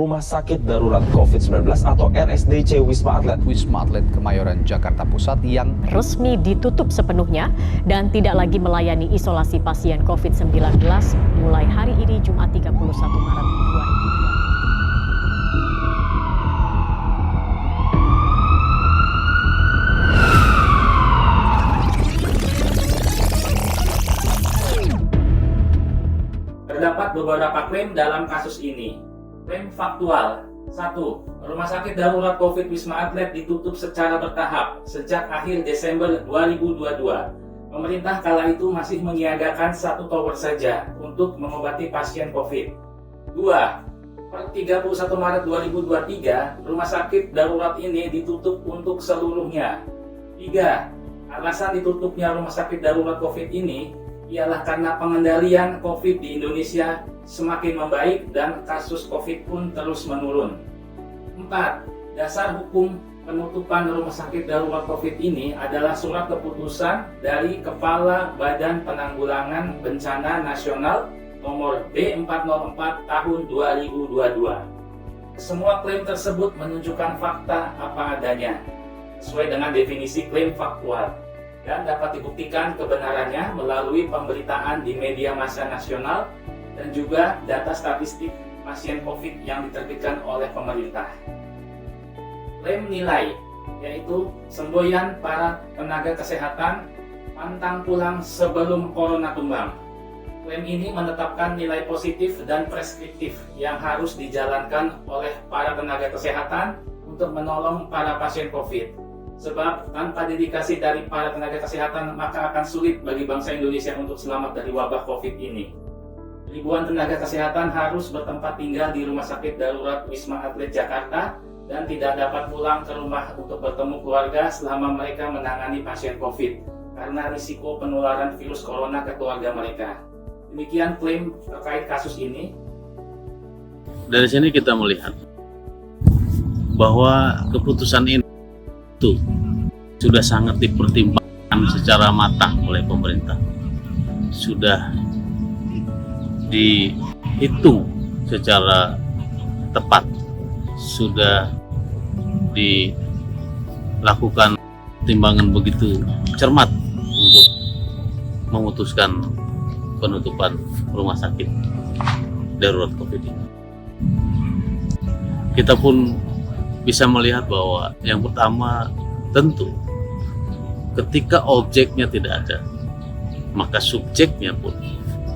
Rumah Sakit Darurat COVID-19 atau RSDC Wisma Atlet. Wisma Atlet Kemayoran, Jakarta Pusat yang resmi ditutup sepenuhnya dan tidak lagi melayani isolasi pasien COVID-19 mulai hari ini Jumat 31 Maret 2020. Terdapat beberapa klaim dalam kasus ini. Klaim faktual. 1. Rumah Sakit Darurat COVID Wisma Atlet ditutup secara bertahap sejak akhir Desember 2022. Pemerintah kala itu masih menyiagakan 1 tower saja untuk mengobati pasien COVID. 2. Per 31 Maret 2023, Rumah Sakit Darurat ini ditutup untuk seluruhnya. 3. Alasan ditutupnya Rumah Sakit Darurat COVID ini ialah karena pengendalian COVID di Indonesia semakin membaik dan kasus COVID pun terus menurun. 4. Dasar hukum penutupan Rumah Sakit Darurat COVID ini adalah surat keputusan dari Kepala Badan Penanggulangan Bencana Nasional nomor B404 tahun 2022. Semua klaim tersebut menunjukkan fakta apa adanya, sesuai dengan definisi klaim faktual, dan dapat dibuktikan kebenarannya melalui pemberitaan di media massa nasional dan juga data statistik pasien COVID yang diterbitkan oleh pemerintah. Klaim nilai, yaitu semboyan para tenaga kesehatan pantang pulang sebelum corona tumbang. Klaim ini menetapkan nilai positif dan preskriptif yang harus dijalankan oleh para tenaga kesehatan untuk menolong para pasien COVID. Sebab tanpa dedikasi dari para tenaga kesehatan, maka akan sulit bagi bangsa Indonesia untuk selamat dari wabah COVID ini. Ribuan tenaga kesehatan harus bertempat tinggal di Rumah Sakit Darurat Wisma Atlet Jakarta dan tidak dapat pulang ke rumah untuk bertemu keluarga selama mereka menangani pasien COVID karena risiko penularan virus corona ke keluarga mereka. Demikian klaim terkait kasus ini. Dari sini kita melihat bahwa keputusan ini itu sudah sangat dipertimbangkan secara matang oleh pemerintah, sudah dihitung secara tepat, sudah dilakukan timbangan begitu cermat untuk memutuskan penutupan rumah sakit darurat COVID ini. Kita pun bisa melihat bahwa yang pertama tentu ketika objeknya tidak ada, maka subjeknya pun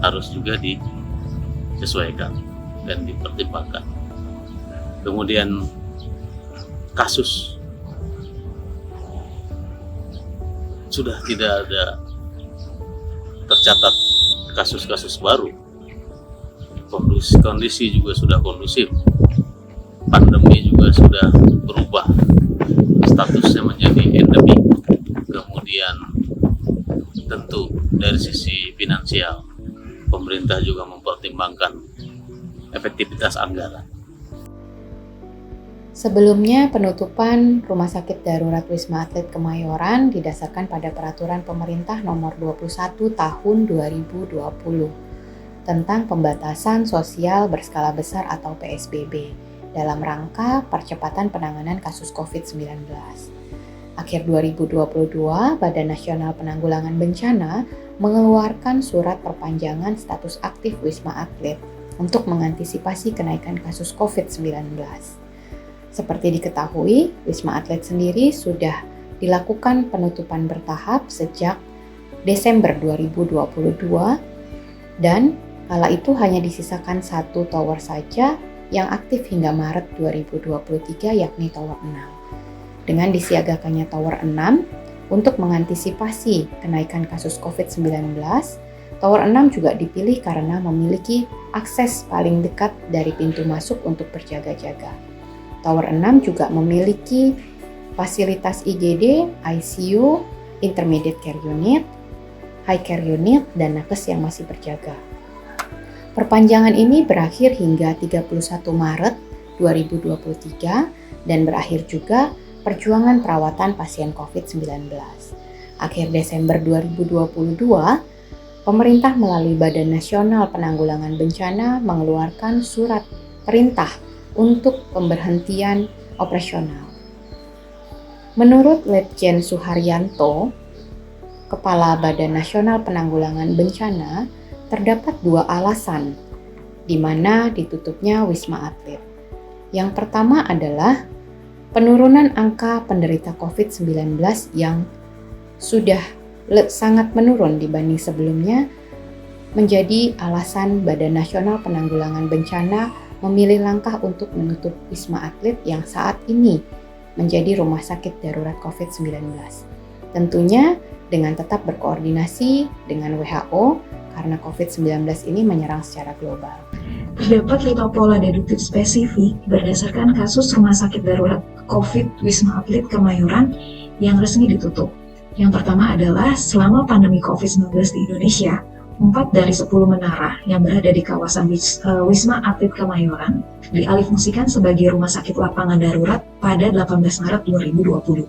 harus juga disesuaikan dan dipertimbangkan. Kemudian kasus sudah tidak ada tercatat kasus-kasus baru, kondisi juga sudah kondusif, pandemi juga sudah berubah statusnya menjadi endemik. Kemudian tentu dari sisi finansial pemerintah juga mempertimbangkan efektivitas anggaran. Sebelumnya, penutupan Rumah Sakit Darurat Wisma Atlet Kemayoran didasarkan pada Peraturan Pemerintah Nomor 21 Tahun 2020 tentang Pembatasan Sosial Berskala Besar atau PSBB dalam rangka percepatan penanganan kasus COVID-19. Akhir 2022, Badan Nasional Penanggulangan Bencana mengeluarkan surat perpanjangan status aktif Wisma Atlet untuk mengantisipasi kenaikan kasus COVID-19. Seperti diketahui, Wisma Atlet sendiri sudah dilakukan penutupan bertahap sejak Desember 2022 dan kala itu hanya disisakan 1 tower saja yang aktif hingga Maret 2023, yakni Tower 6. Dengan disiagakannya Tower 6 untuk mengantisipasi kenaikan kasus COVID-19, Tower 6 juga dipilih karena memiliki akses paling dekat dari pintu masuk untuk berjaga-jaga. Tower 6 juga memiliki fasilitas IGD, ICU, Intermediate Care Unit, High Care Unit, dan nakes yang masih berjaga. Perpanjangan ini berakhir hingga 31 Maret 2023 dan berakhir juga perjuangan perawatan pasien COVID-19. Akhir Desember 2022, pemerintah melalui Badan Nasional Penanggulangan Bencana mengeluarkan surat perintah untuk pemberhentian operasional. Menurut Letjen Suharyanto, Kepala Badan Nasional Penanggulangan Bencana, terdapat 2 alasan di mana ditutupnya Wisma Atlet. Yang pertama adalah penurunan angka penderita COVID-19 yang sudah sangat menurun dibanding sebelumnya, menjadi alasan Badan Nasional Penanggulangan Bencana memilih langkah untuk menutup Wisma Atlet yang saat ini menjadi rumah sakit darurat COVID-19. Tentunya dengan tetap berkoordinasi dengan WHO karena COVID-19 ini menyerang secara global. Terdapat 5 pola deduktif spesifik berdasarkan kasus rumah sakit darurat COVID Wisma Atlet Kemayoran yang resmi ditutup. Yang pertama adalah selama pandemi COVID-19 di Indonesia, 4 dari 10 menara yang berada di kawasan Wisma Atlet Kemayoran dialihfungsikan sebagai rumah sakit lapangan darurat pada 18 Maret 2020.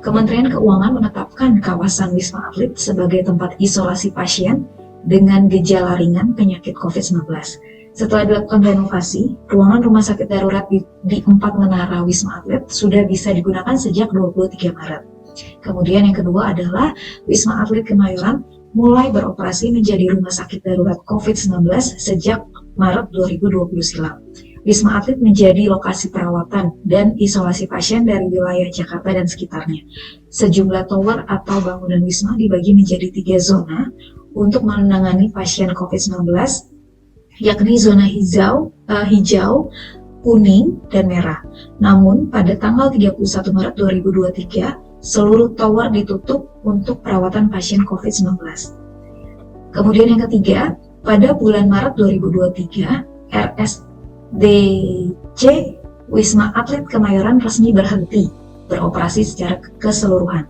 Kementerian Keuangan menetapkan kawasan Wisma Atlet sebagai tempat isolasi pasien dengan gejala ringan penyakit COVID-19. Setelah dilakukan renovasi, ruangan rumah sakit darurat di 4 menara Wisma Atlet sudah bisa digunakan sejak 23 Maret. Kemudian yang kedua adalah Wisma Atlet Kemayoran mulai beroperasi menjadi rumah sakit darurat COVID-19 sejak Maret 2020 silam. Wisma Atlet menjadi lokasi perawatan dan isolasi pasien dari wilayah Jakarta dan sekitarnya. Sejumlah tower atau bangunan Wisma dibagi menjadi 3 zona untuk menangani pasien COVID-19, yakni zona hijau, kuning, dan merah. Namun, pada tanggal 31 Maret 2023, seluruh tower ditutup untuk perawatan pasien COVID-19. Kemudian yang ketiga, pada bulan Maret 2023, RSDC Wisma Atlet Kemayoran resmi berhenti beroperasi secara keseluruhan.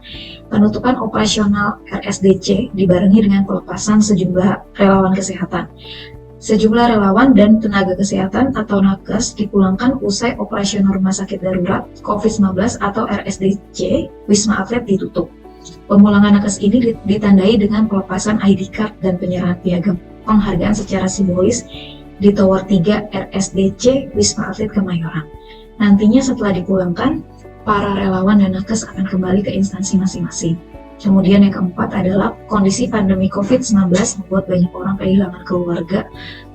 Penutupan operasional RSDC dibarengi dengan pelepasan sejumlah relawan kesehatan. Sejumlah relawan dan tenaga kesehatan atau nakes dipulangkan usai operasional rumah sakit darurat COVID-19 atau RSDC Wisma Atlet ditutup. Pemulangan nakes ini ditandai dengan pelepasan ID card dan penyerahan piagam penghargaan secara simbolis di Tower 3 RSDC Wisma Atlet Kemayoran. Nantinya setelah dipulangkan, para relawan dan nakes akan kembali ke instansi masing-masing. Kemudian yang keempat adalah kondisi pandemi COVID-19 membuat banyak orang kehilangan keluarga,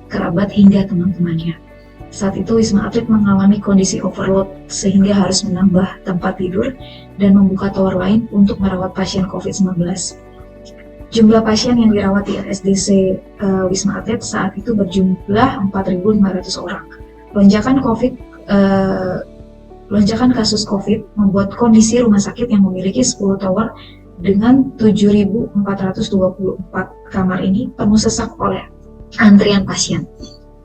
kerabat, hingga teman-temannya. Saat itu Wisma Atlet mengalami kondisi overload sehingga harus menambah tempat tidur dan membuka tower lain untuk merawat pasien COVID-19. Jumlah pasien yang dirawat di RSDC Wisma Atlet saat itu berjumlah 4.500 orang. Lonjakan kasus COVID membuat kondisi rumah sakit yang memiliki 10 tower dengan 7.424 kamar ini penuh sesak oleh antrian pasien.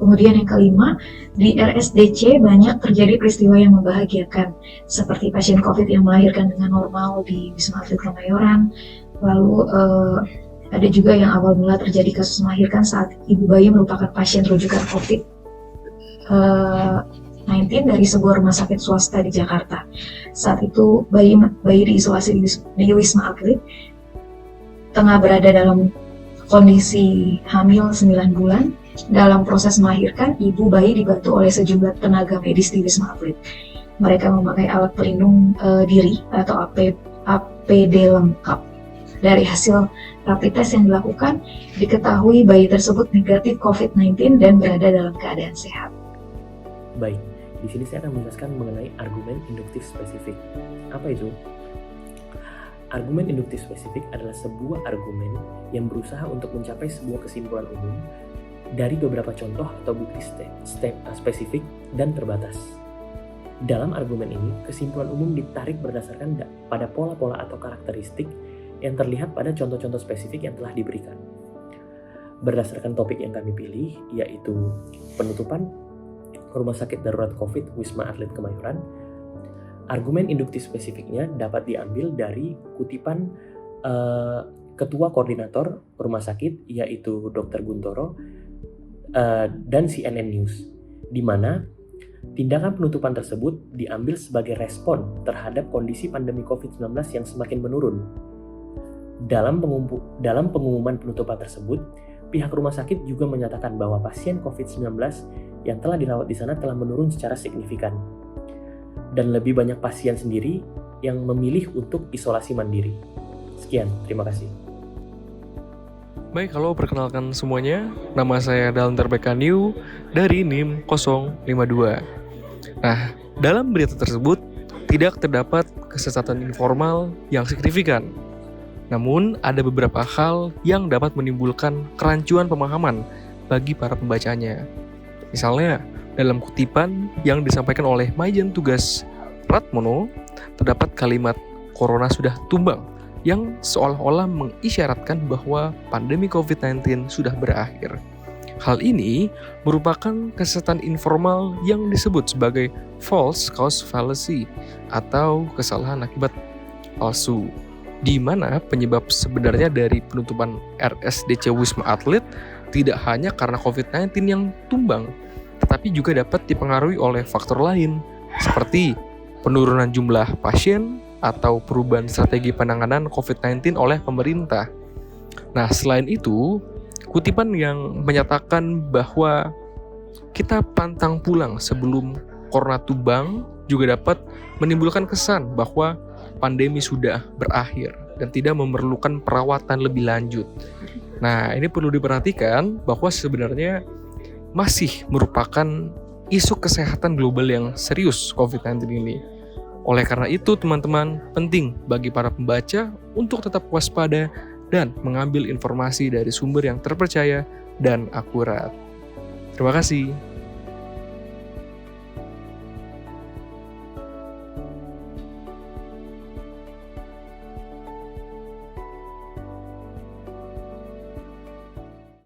Kemudian yang kelima, di RSDC banyak terjadi peristiwa yang membahagiakan, seperti pasien COVID yang melahirkan dengan normal di Wisma Atlet Kemayoran. Lalu ada juga yang awal mula terjadi kasus melahirkan saat ibu bayi merupakan pasien rujukan COVID-19 dari sebuah rumah sakit swasta di Jakarta. Saat itu bayi diisolasi di Wisma Atlet, tengah berada dalam kondisi hamil 9 bulan. Dalam proses melahirkan, ibu bayi dibantu oleh sejumlah tenaga medis di Wisma Atlet. Mereka memakai alat pelindung diri atau APD lengkap. Dari hasil rapid test yang dilakukan, diketahui bayi tersebut negatif COVID-19 dan berada dalam keadaan sehat. Baik, di sini saya akan menjelaskan mengenai argumen induktif spesifik. Apa itu? Argumen induktif spesifik adalah sebuah argumen yang berusaha untuk mencapai sebuah kesimpulan umum dari beberapa contoh atau bukti spesifik dan terbatas. Dalam argumen ini, kesimpulan umum ditarik berdasarkan pada pola-pola atau karakteristik yang terlihat pada contoh-contoh spesifik yang telah diberikan. Berdasarkan topik yang kami pilih, yaitu penutupan Rumah Sakit Darurat COVID Wisma Atlet Kemayoran, argumen induktif spesifiknya dapat diambil dari kutipan Ketua Koordinator Rumah Sakit, yaitu Dr. Guntoro, dan CNN News, di mana tindakan penutupan tersebut diambil sebagai respon terhadap kondisi pandemi COVID-19 yang semakin menurun. Dalam pengumuman penutupan tersebut, pihak rumah sakit juga menyatakan bahwa pasien COVID-19 yang telah dirawat di sana telah menurun secara signifikan. Dan lebih banyak pasien sendiri yang memilih untuk isolasi mandiri. Sekian, terima kasih. Baik, halo, perkenalkan semuanya. Nama saya Dalter Bekaniu dari NIM 052. Nah, dalam berita tersebut tidak terdapat kesesatan informal yang signifikan. Namun, ada beberapa hal yang dapat menimbulkan kerancuan pemahaman bagi para pembacanya. Misalnya, dalam kutipan yang disampaikan oleh Majen Tugas Ratmono, terdapat kalimat "Corona sudah tumbang" yang seolah-olah mengisyaratkan bahwa pandemi COVID-19 sudah berakhir. Hal ini merupakan kesesatan informal yang disebut sebagai false cause fallacy atau kesalahan akibat palsu, di mana penyebab sebenarnya dari penutupan RSDC Wisma Atlet tidak hanya karena COVID-19 yang tumbang, tetapi juga dapat dipengaruhi oleh faktor lain, seperti penurunan jumlah pasien atau perubahan strategi penanganan COVID-19 oleh pemerintah. Nah, selain itu, kutipan yang menyatakan bahwa kita pantang pulang sebelum corona tumbang juga dapat menimbulkan kesan bahwa pandemi sudah berakhir dan tidak memerlukan perawatan lebih lanjut. Nah, ini perlu diperhatikan bahwa sebenarnya masih merupakan isu kesehatan global yang serius COVID-19 ini. Oleh karena itu, teman-teman, penting bagi para pembaca untuk tetap waspada dan mengambil informasi dari sumber yang terpercaya dan akurat. Terima kasih.